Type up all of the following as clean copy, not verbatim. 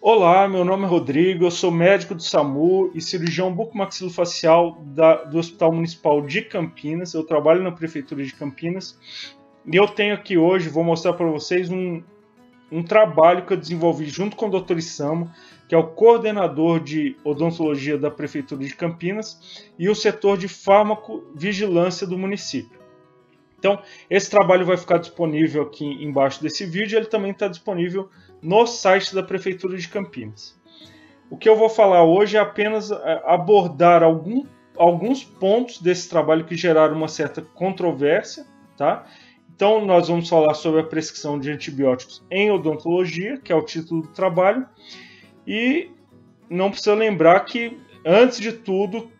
Olá, meu nome é Rodrigo, eu sou médico do SAMU e cirurgião bucomaxilofacial do Hospital Municipal de Campinas. Eu trabalho na Prefeitura de Campinas e eu tenho aqui hoje, vou mostrar para vocês um trabalho que eu desenvolvi junto com o Dr. Isamo, que é o coordenador de odontologia da Prefeitura de Campinas e o setor de farmacovigilância do município. Então, esse trabalho vai ficar disponível aqui embaixo desse vídeo, ele também está disponível no site da Prefeitura de Campinas. O que eu vou falar hoje é apenas abordar alguns pontos desse trabalho que geraram uma certa controvérsia, tá? Então, nós vamos falar sobre a prescrição de antibióticos em odontologia, que é o título do trabalho, e não precisa lembrar que, antes de tudo,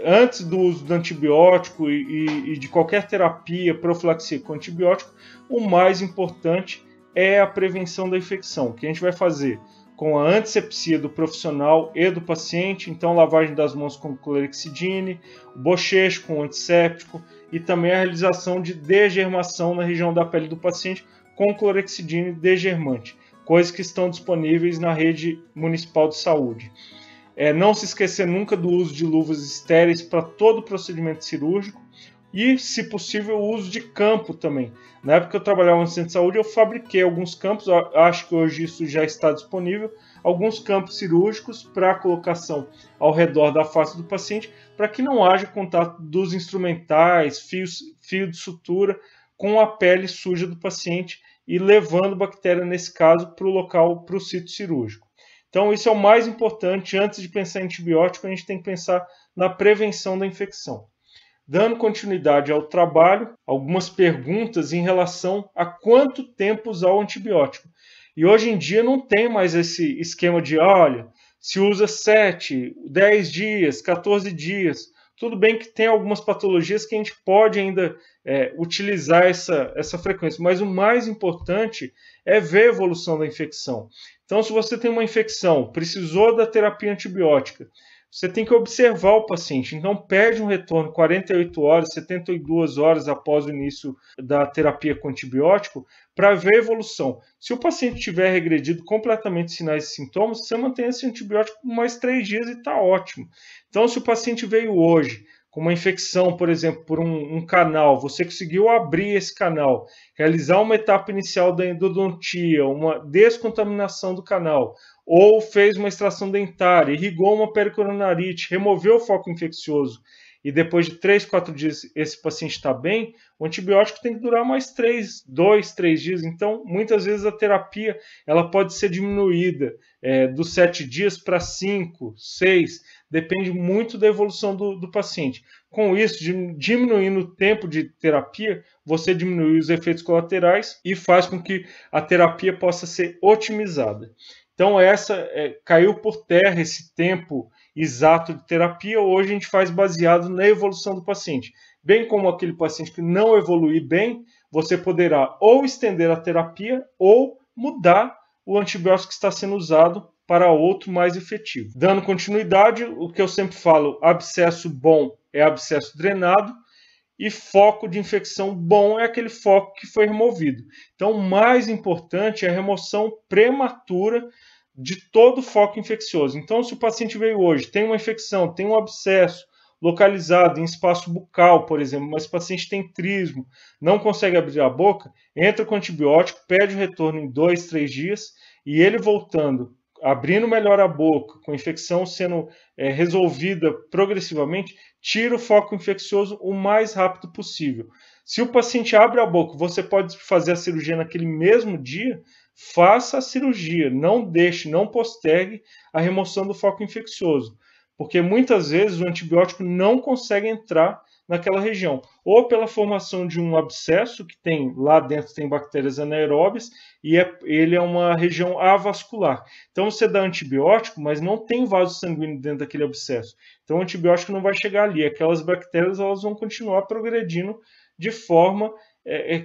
antes do uso do antibiótico e de qualquer terapia profilaxia com antibiótico, o mais importante é a prevenção da infecção, que a gente vai fazer com a antisepsia do profissional e do paciente, então lavagem das mãos com clorexidine, bochecho com antisséptico e também a realização de degermação na região da pele do paciente com clorexidine degermante, coisas que estão disponíveis na rede municipal de saúde. Não se esquecer nunca do uso de luvas estéreis para todo o procedimento cirúrgico e, se possível, o uso de campo também. Na época que eu trabalhava no centro de saúde, eu fabriquei alguns campos, acho que hoje isso já está disponível, alguns campos cirúrgicos para colocação ao redor da face do paciente, para que não haja contato dos instrumentais, fio de sutura com a pele suja do paciente e levando bactéria, nesse caso, para o local, para o sítio cirúrgico. Então, isso é o mais importante. Antes de pensar em antibiótico, a gente tem que pensar na prevenção da infecção. Dando continuidade ao trabalho, algumas perguntas em relação a quanto tempo usar o antibiótico. E hoje em dia não tem mais esse esquema de, olha, se usa 7, 10 dias, 14 dias. Tudo bem que tem algumas patologias que a gente pode ainda utilizar essa frequência, mas o mais importante é ver a evolução da infecção. Então, se você tem uma infecção, precisou da terapia antibiótica, você tem que observar o paciente. Então, pede um retorno 48 horas, 72 horas após o início da terapia com antibiótico para ver a evolução. Se o paciente tiver regredido completamente sinais e sintomas, você mantém esse antibiótico por mais 3 dias e está ótimo. Então, se o paciente veio hoje com uma infecção, por exemplo, por um canal, você conseguiu abrir esse canal, realizar uma etapa inicial da endodontia, uma descontaminação do canal, ou fez uma extração dentária, irrigou uma pericoronarite, removeu o foco infeccioso, e depois de 3, 4 dias esse paciente está bem, o antibiótico tem que durar mais 2, 3 dias. Então, muitas vezes a terapia ela pode ser diminuída dos 7 dias para 5, 6, depende muito da evolução do paciente. Com isso, diminuindo o tempo de terapia, você diminui os efeitos colaterais e faz com que a terapia possa ser otimizada. Então, caiu por terra esse tempo exato de terapia. Hoje a gente faz baseado na evolução do paciente. Bem como aquele paciente que não evoluir bem, você poderá ou estender a terapia ou mudar o antibiótico que está sendo usado para outro mais efetivo. Dando continuidade, o que eu sempre falo, abscesso bom é abscesso drenado, e foco de infecção bom é aquele foco que foi removido. Então, o mais importante é a remoção prematura de todo o foco infeccioso. Então, se o paciente veio hoje, tem uma infecção, tem um abscesso localizado em espaço bucal, por exemplo, mas o paciente tem trismo, não consegue abrir a boca, entra com antibiótico, pede o retorno em 2, 3 dias, e ele voltando, abrindo melhor a boca, com a infecção sendo resolvida progressivamente, tira o foco infeccioso o mais rápido possível. Se o paciente abre a boca, você pode fazer a cirurgia naquele mesmo dia, faça a cirurgia, não deixe, não postergue a remoção do foco infeccioso, porque muitas vezes o antibiótico não consegue entrar naquela região, ou pela formação de um abscesso, que tem lá dentro tem bactérias anaeróbias, e ele é uma região avascular. Então você dá antibiótico, mas não tem vaso sanguíneo dentro daquele abscesso. Então o antibiótico não vai chegar ali. Aquelas bactérias elas vão continuar progredindo de forma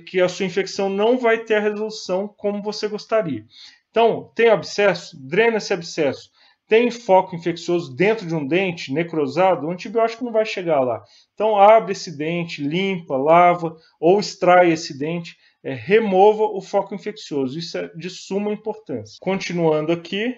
que a sua infecção não vai ter a resolução como você gostaria. Então, tem abscesso? Drena esse abscesso. tem foco infeccioso dentro de um dente necrosado, o antibiótico não vai chegar lá. Então abre esse dente, limpa, lava ou extrai esse dente, remova o foco infeccioso. Isso é de suma importância. Continuando aqui,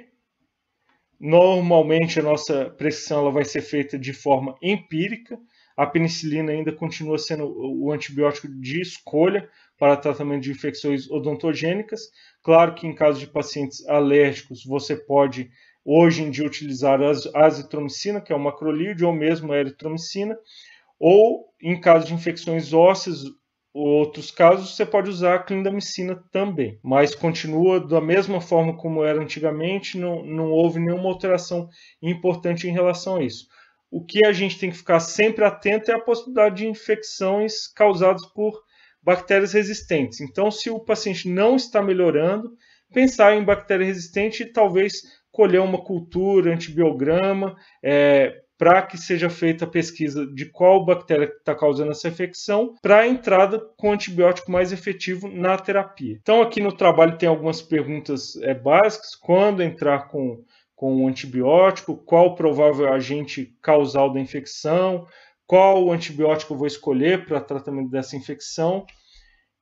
normalmente a nossa prescrição ela vai ser feita de forma empírica. A penicilina ainda continua sendo o antibiótico de escolha para tratamento de infecções odontogênicas. Claro que em caso de pacientes alérgicos, você pode hoje em dia utilizar a azitromicina, que é o macrolide, ou mesmo a eritromicina, ou em caso de infecções ósseas, outros casos, você pode usar a clindamicina também, mas continua da mesma forma como era antigamente, não houve nenhuma alteração importante em relação a isso. O que a gente tem que ficar sempre atento é a possibilidade de infecções causadas por bactérias resistentes. Então, se o paciente não está melhorando, pensar em bactéria resistente e talvez colher uma cultura, antibiograma, para que seja feita a pesquisa de qual bactéria está causando essa infecção, para a entrada com antibiótico mais efetivo na terapia. Então, aqui no trabalho tem algumas perguntas básicas. Quando entrar com o antibiótico? Qual o provável agente causal da infecção? Qual o antibiótico eu vou escolher para tratamento dessa infecção?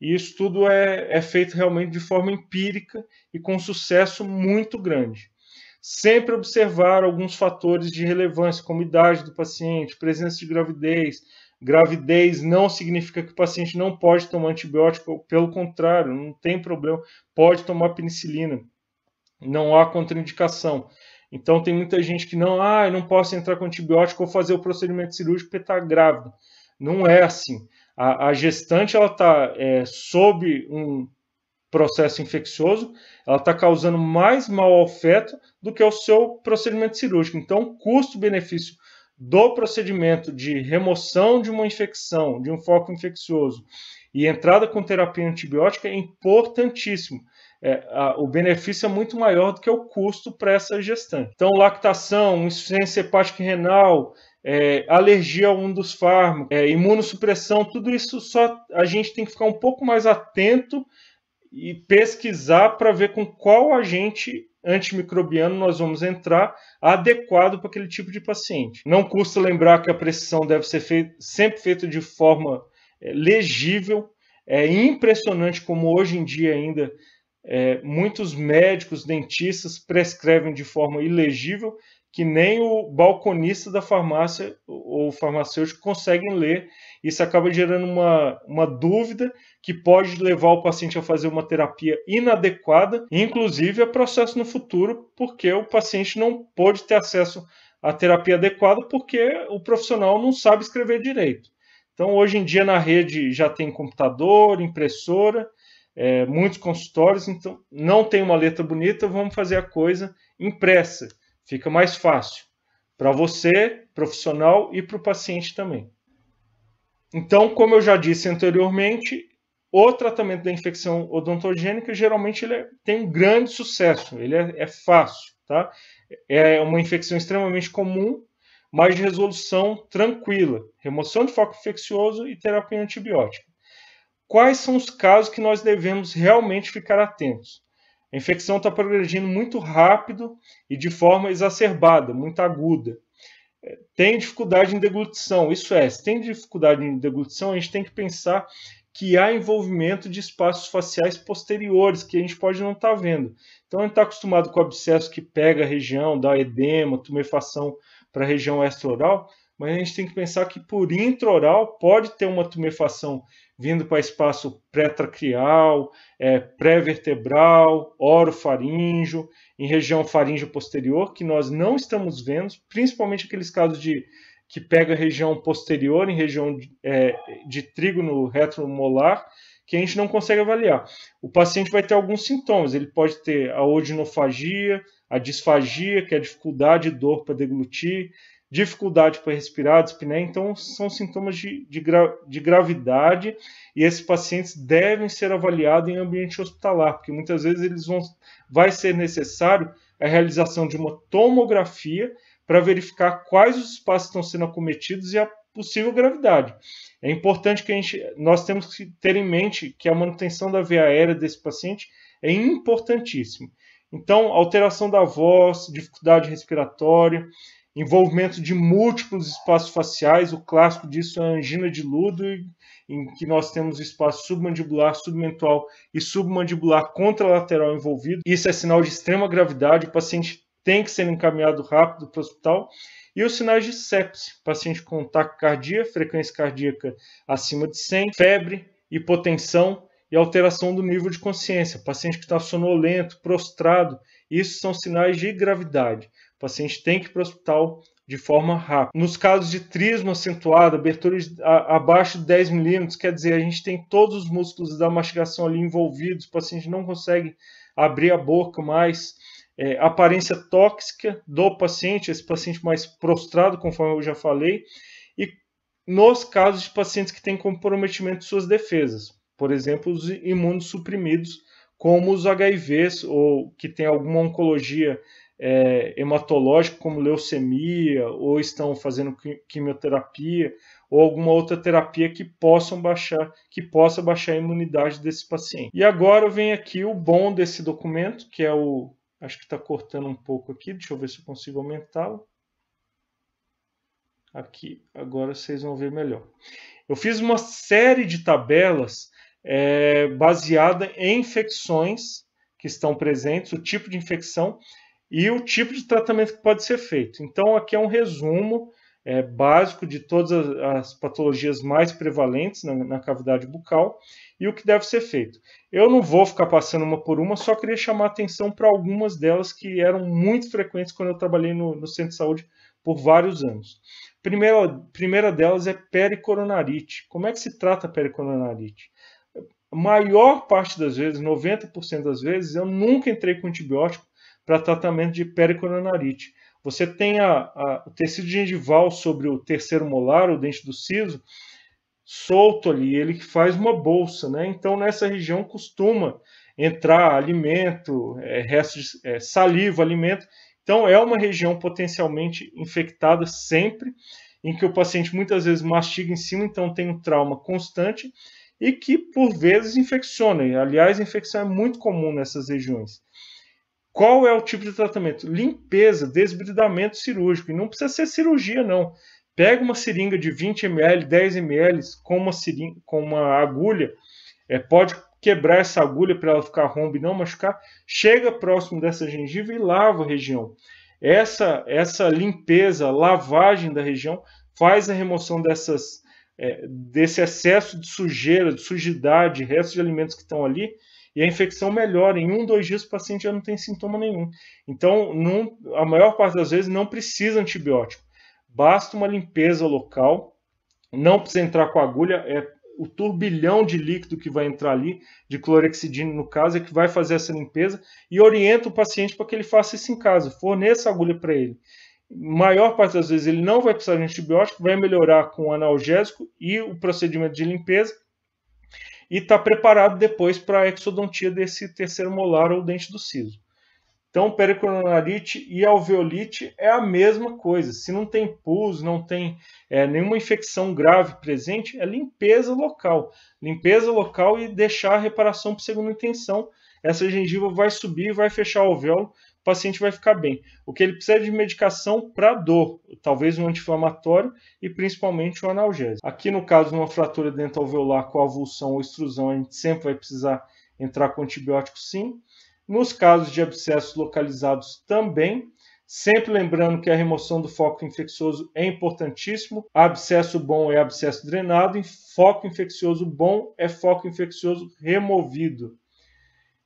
E isso tudo é feito realmente de forma empírica e com sucesso muito grande. Sempre observar alguns fatores de relevância, como idade do paciente, presença de gravidez. Gravidez não significa que o paciente não pode tomar antibiótico, pelo contrário, não tem problema, pode tomar penicilina, não há contraindicação. Então tem muita gente que eu não posso entrar com antibiótico ou fazer o procedimento cirúrgico porque está grávida. Não é assim. A gestante ela está sob um processo infeccioso, ela está causando mais mal ao feto do que o seu procedimento cirúrgico. Então, o custo-benefício do procedimento de remoção de uma infecção, de um foco infeccioso e entrada com terapia antibiótica é importantíssimo. O benefício é muito maior do que o custo para essa gestante. Então, lactação, insuficiência hepática e renal, alergia a um dos fármacos, imunossupressão, tudo isso só a gente tem que ficar um pouco mais atento e pesquisar para ver com qual agente antimicrobiano nós vamos entrar adequado para aquele tipo de paciente. Não custa lembrar que a prescrição deve ser sempre feita de forma legível. É impressionante como hoje em dia ainda muitos médicos, dentistas prescrevem de forma ilegível, que nem o balconista da farmácia ou o farmacêutico conseguem ler. Isso acaba gerando uma dúvida que pode levar o paciente a fazer uma terapia inadequada, inclusive a processo no futuro, porque o paciente não pôde ter acesso à terapia adequada porque o profissional não sabe escrever direito. Então, hoje em dia, na rede já tem computador, impressora, muitos consultórios, então não tem uma letra bonita, vamos fazer a coisa impressa. Fica mais fácil para você, profissional, e para o paciente também. Então, como eu já disse anteriormente, o tratamento da infecção odontogênica geralmente tem um grande sucesso, ele é fácil, tá? É uma infecção extremamente comum, mas de resolução tranquila, remoção de foco infeccioso e terapia antibiótica. Quais são os casos que nós devemos realmente ficar atentos? A infecção está progredindo muito rápido e de forma exacerbada, muito aguda. Tem dificuldade em deglutição, isso se tem dificuldade em deglutição, a gente tem que pensar que há envolvimento de espaços faciais posteriores, que a gente pode não estar vendo. Então, a gente está acostumado com o abscesso que pega a região, dá edema, tumefação para a região extraoral, mas a gente tem que pensar que por intraoral pode ter uma tumefação vindo para espaço pré-traqueal, pré-vertebral, orofaríngeo, em região faríngea posterior, que nós não estamos vendo, principalmente aqueles casos que pega a região posterior, em região de trígono retromolar, que a gente não consegue avaliar. O paciente vai ter alguns sintomas, ele pode ter a odinofagia, a disfagia, que é a dificuldade e dor para deglutir, dificuldade para respirar, dispneia, então são sintomas de gravidade e esses pacientes devem ser avaliados em ambiente hospitalar, porque muitas vezes vai ser necessário a realização de uma tomografia para verificar quais os espaços estão sendo acometidos e a possível gravidade. É importante que nós temos que ter em mente que a manutenção da via aérea desse paciente é importantíssima. Então, alteração da voz, dificuldade respiratória, envolvimento de múltiplos espaços faciais, o clássico disso é a angina de Ludwig, em que nós temos espaço submandibular, submental e submandibular contralateral envolvido. Isso é sinal de extrema gravidade, o paciente tem que ser encaminhado rápido para o hospital. E os sinais de sepse, paciente com taquicardia, frequência cardíaca acima de 100, febre, hipotensão e alteração do nível de consciência. Paciente que está sonolento, prostrado, isso são sinais de gravidade. O paciente tem que ir para o hospital de forma rápida. Nos casos de trismo acentuado, abertura abaixo de 10 milímetros, quer dizer, a gente tem todos os músculos da mastigação ali envolvidos, o paciente não consegue abrir a boca mais. Aparência tóxica do paciente, esse paciente mais prostrado, conforme eu já falei, e nos casos de pacientes que têm comprometimento de suas defesas, por exemplo, os imunossuprimidos, como os HIVs, ou que têm alguma oncologia hematológica, como leucemia, ou estão fazendo quimioterapia, ou alguma outra terapia que possa baixar a imunidade desse paciente. E agora vem aqui o bom desse documento, que é o... Acho que está cortando um pouco aqui, deixa eu ver se eu consigo aumentá-lo. Aqui, agora vocês vão ver melhor. Eu fiz uma série de tabelas baseada em infecções que estão presentes, o tipo de infecção e o tipo de tratamento que pode ser feito. Então, aqui é um resumo básico de todas as patologias mais prevalentes na cavidade bucal e o que deve ser feito. Eu não vou ficar passando uma por uma, só queria chamar a atenção para algumas delas que eram muito frequentes quando eu trabalhei no centro de saúde por vários anos. Primeira delas é pericoronarite. Como é que se trata a pericoronarite? A maior parte das vezes, 90% das vezes, eu nunca entrei com antibiótico para tratamento de pericoronarite. Você tem o tecido gengival sobre o terceiro molar, o dente do siso, solto ali, ele faz uma bolsa, né? Então nessa região costuma entrar alimento, restos de saliva, alimento. Então é uma região potencialmente infectada sempre, em que o paciente muitas vezes mastiga em cima, então tem um trauma constante e que por vezes infecciona. Aliás, a infecção é muito comum nessas regiões. Qual é o tipo de tratamento? Limpeza, desbridamento cirúrgico. E não precisa ser cirurgia, não. Pega uma seringa de 20 ml, 10 ml com uma agulha. Pode quebrar essa agulha para ela ficar romba e não machucar. Chega próximo dessa gengiva e lava a região. Essa limpeza, lavagem da região, faz a remoção desse excesso de sujeira, de sujidade, restos de alimentos que estão ali, e a infecção melhora. Em 1, 2 dias o paciente já não tem sintoma nenhum. Então, a maior parte das vezes não precisa antibiótico. Basta uma limpeza local, não precisa entrar com a agulha, o turbilhão de líquido que vai entrar ali, de clorexidina no caso, é que vai fazer essa limpeza e orienta o paciente para que ele faça isso em casa, forneça a agulha para ele. Maior parte das vezes ele não vai precisar de antibiótico, vai melhorar com o analgésico e o procedimento de limpeza, e está preparado depois para a exodontia desse terceiro molar ou dente do siso. Então, pericoronarite e alveolite é a mesma coisa. Se não tem pus, não tem nenhuma infecção grave presente, é limpeza local. Limpeza local e deixar a reparação por segunda intenção. Essa gengiva vai subir, vai fechar o alvéolo, o paciente vai ficar bem. O que ele precisa é de medicação para dor, talvez um anti-inflamatório e principalmente um analgésico. Aqui no caso de uma fratura dental-alveolar com avulsão ou extrusão, a gente sempre vai precisar entrar com antibiótico sim. Nos casos de abscessos localizados também, sempre lembrando que a remoção do foco infeccioso é importantíssimo. Abscesso bom é abscesso drenado e foco infeccioso bom é foco infeccioso removido.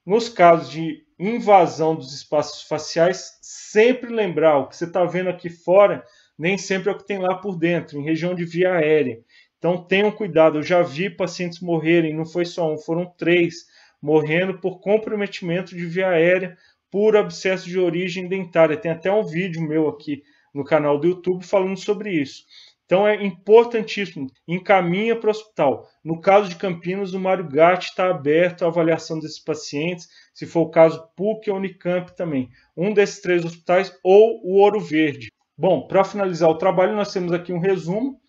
Nos casos de invasão dos espaços faciais, sempre lembrar, o que você está vendo aqui fora nem sempre é o que tem lá por dentro, em região de via aérea. Então tenham cuidado, eu já vi pacientes morrerem, não foi só um, foram 3, morrendo por comprometimento de via aérea por abscesso de origem dentária. Tem até um vídeo meu aqui no canal do YouTube falando sobre isso. Então é importantíssimo, encaminha para o hospital. No caso de Campinas, o Mário Gatti está aberto à avaliação desses pacientes, se for o caso PUC ou Unicamp também. Um desses 3 hospitais ou o Ouro Verde. Bom, para finalizar o trabalho, nós temos aqui um resumo,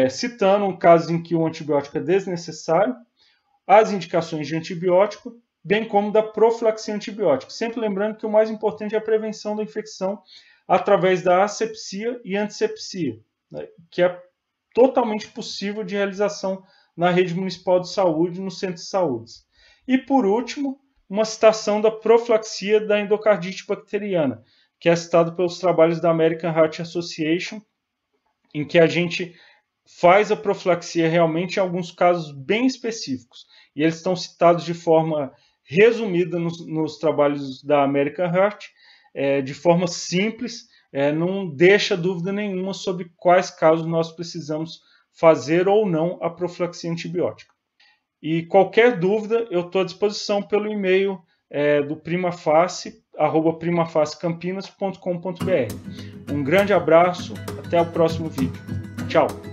citando um caso em que o antibiótico é desnecessário, as indicações de antibiótico bem como da profilaxia antibiótica. Sempre lembrando que o mais importante é a prevenção da infecção através da asepsia e antisepsia, né, que é totalmente possível de realização na rede municipal de saúde, no centro de saúde. E por último, uma citação da profilaxia da endocardite bacteriana, que é citado pelos trabalhos da American Heart Association, em que a gente faz a profilaxia realmente em alguns casos bem específicos. E eles estão citados de forma resumida nos trabalhos da American Heart, de forma simples, não deixa dúvida nenhuma sobre quais casos nós precisamos fazer ou não a profilaxia antibiótica. E qualquer dúvida, eu estou à disposição pelo e-mail do primaface, @primafacecampinas.com.br. Um grande abraço, até o próximo vídeo. Tchau!